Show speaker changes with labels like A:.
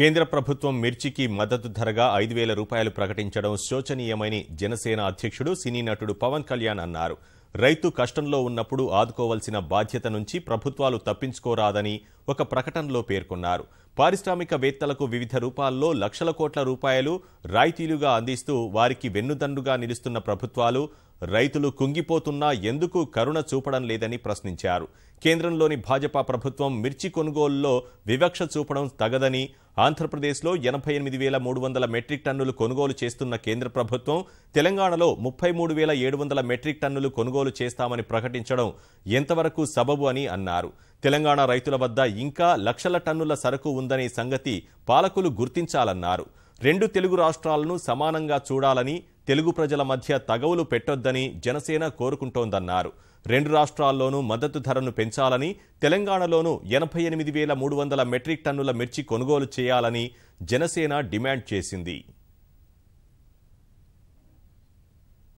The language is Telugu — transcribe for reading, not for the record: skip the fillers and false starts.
A: కేంద్ర ప్రభుత్వం మిర్చికి మద్దతు ధరగా 5,000 రూపాయలు ప్రకటించడం శోచనీయమని జనసేన అధ్యక్షుడు సినీ నటుడు పవన్ కళ్యాణ్ అన్నారు. రైతు కష్టంలో ఉన్నప్పుడు ఆదుకోవాల్సిన బాధ్యత నుంచి ప్రభుత్వాలు తప్పించుకోరాదని ఒక ప్రకటనలో పేర్కొన్నారు. పారిశ్రామికవేత్తలకు వివిధ రూపాల్లో లక్షల కోట్ల రూపాయలు రాయితీలుగా అందిస్తూ వారికి వెన్నుదన్నుగా నిలుస్తున్న ప్రభుత్వాలు రైతులు కుంగిపోతున్నా ఎందుకు కరుణ చూపడం లేదని ప్రశ్నించారు. కేంద్రంలోని భాజపా ప్రభుత్వం మిర్చి కొనుగోలులో వివక్ష చూపడం తగదని, ఆంధ్రప్రదేశ్లో 88,300 మెట్రిక్ టన్నులు కొనుగోలు చేస్తున్న కేంద్ర ప్రభుత్వం తెలంగాణలో 33,700 మెట్రిక్ టన్నులు కొనుగోలు చేస్తామని ప్రకటించడం ఎంతవరకు సబబు అని అన్నారు. తెలంగాణ రైతుల వద్ద ఇంకా లక్షల టన్నుల సరుకు ఉందనే సంగతి పాలకులు గుర్తించాలన్నారు. రెండు తెలుగు రాష్ట్రాలను సమానంగా చూడాలని, తెలుగు ప్రజల మధ్య తగవులు పెట్టొద్దని జనసేన కోరుకుంటోందన్నారు. రెండు రాష్ట్రాల్లోనూ మద్దతు ధరను పెంచాలని, తెలంగాణలోనూ 88,300 మెట్రిక్ టన్నుల మిర్చి కొనుగోలు చేయాలని జనసేన డిమాండ్ చేసింది.